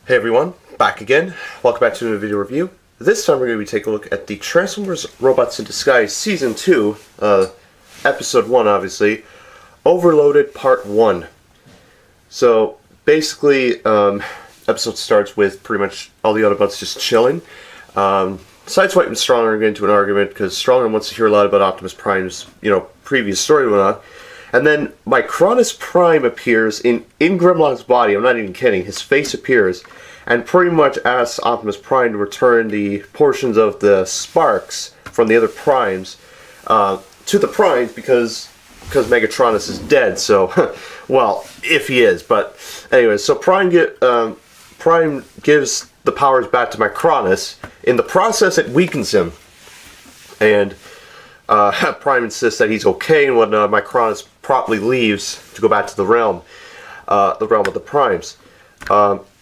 Hey everyone, back again. Welcome back to a video review. This time we're going to be taking a look at the Transformers Robots in Disguise Season 2, Episode 1 obviously, Overloaded Part 1. So basically, episode starts with pretty much all the Autobots just chilling. Sideswipe and Strong are getting into an argument because Strong wants to hear a lot about Optimus Prime's, previous story and whatnot. And then Micronus Prime appears in Grimlock's body. I'm not even kidding. His face appears and pretty much asks Optimus Prime to return the portions of the sparks from the other Primes to the Primes because Megatronus is dead. So, well, if he is. But anyways, so Prime gives the powers back to Micronus. In the process, it weakens him. And Prime insists that he's okay and whatnot. Micronus promptly leaves to go back to the realm of the Primes.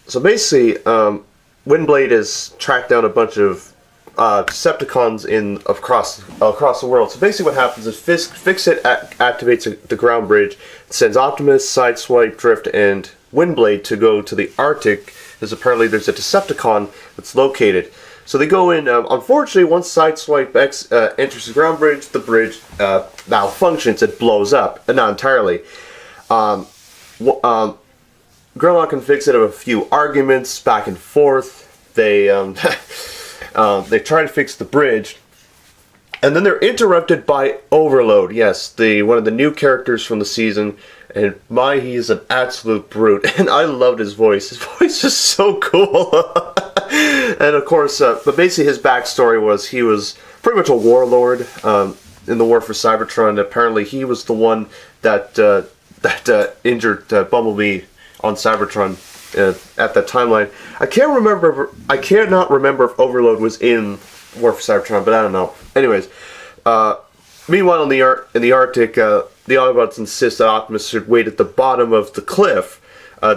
So basically, Windblade has tracked down a bunch of Decepticons across the world. So basically what happens is Fix-It activates the ground bridge, sends Optimus, Sideswipe, Drift, and Windblade to go to the Arctic, because apparently there's a Decepticon that's located. So they go in. Unfortunately, once Sideswipe enters the ground bridge, the bridge malfunctions. It blows up, not entirely. Grimlock and Fix-It have a few arguments back and forth. They they try to fix the bridge, and then they're interrupted by Overload. Yes, one of the new characters from the season. And he is an absolute brute, and I loved his voice. His voice is so cool. And of course, but basically his backstory was he was pretty much a warlord in the war for Cybertron. Apparently, he was the one that injured Bumblebee on Cybertron at that timeline. I cannot remember if Overload was in War for Cybertron, but I don't know. Anyways, meanwhile in the Arctic, the Autobots insist that Optimus should wait at the bottom of the cliff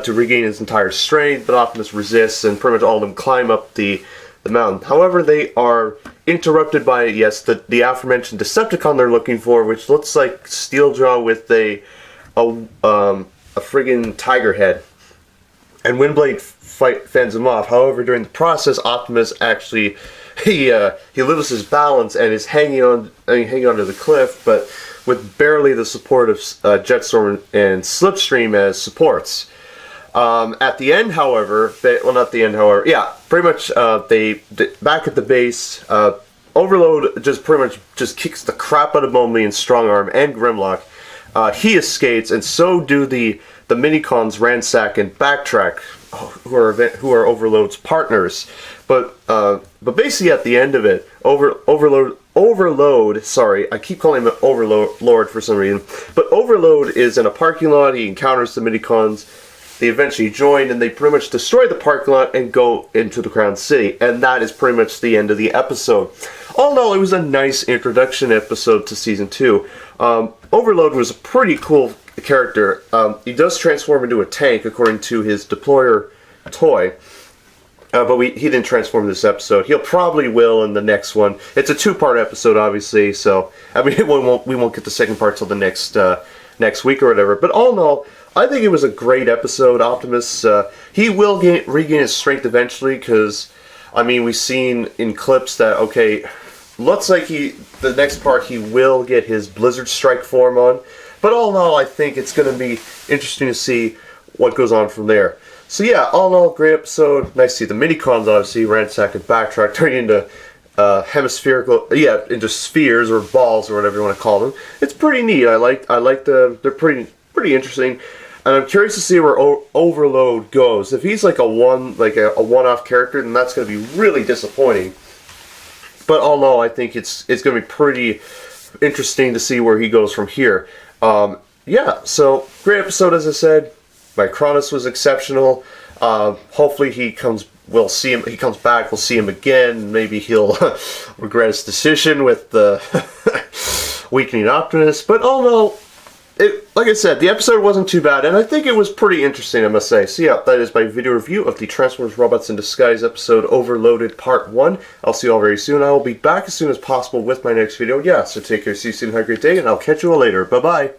to regain his entire strength, but Optimus resists, and pretty much all of them climb up the mountain. However, they are interrupted by, yes, the aforementioned Decepticon they're looking for, which looks like Steeljaw with a friggin' tiger head. And Windblade fends him off. However, during the process, Optimus actually he loses his balance and is hanging onto the cliff, but with barely the support of Jetstorm and Slipstream as supports. At the end, however, pretty much back at the base, Overload pretty much kicks the crap out of Bumblebee and Strongarm and Grimlock. He escapes, and so do the Minicons Ransack and Backtrack, who are Overload's partners. But basically at the end of it, Overload, sorry, I keep calling him Overlord for some reason, but Overload is in a parking lot. He encounters the Minicons. They eventually join, and they pretty much destroy the parking lot and go into the Crown City, and that is pretty much the end of the episode. All in all, it was a nice introduction episode to Season 2. Overload was a pretty cool character. He does transform into a tank, according to his deployer toy. But he didn't transform in this episode. He'll probably will in the next one. It's a two-part episode, obviously, so I mean we won't get the second part till the next week or whatever. But all in all, I think it was a great episode. Optimus, he will regain his strength eventually, because I mean we've seen in clips that looks like the next part he will get his Blizzard Strike form on. But all in all, I think it's going to be interesting to see what goes on from there. So yeah, all in all, great episode. Nice to see the Minicons, obviously, Ransack and Backtrack turning into into spheres or balls or whatever you want to call them. It's pretty neat. I like they're pretty interesting, and I'm curious to see where Overload goes. If he's like a one-off character, then that's going to be really disappointing. But all in all, I think it's going to be pretty interesting to see where he goes from here. Yeah, so great episode, as I said. Micronus was exceptional. Hopefully he comes back, we'll see him again. Maybe he'll regret his decision with the weakening Optimus. But all in all, like I said, the episode wasn't too bad, and I think it was pretty interesting, I must say. So yeah, that is my video review of the Transformers Robots in Disguise episode Overloaded Part 1. I'll see you all very soon. I will be back as soon as possible with my next video. Yeah, so take care, see you soon, have a great day, and I'll catch you all later. Bye-bye.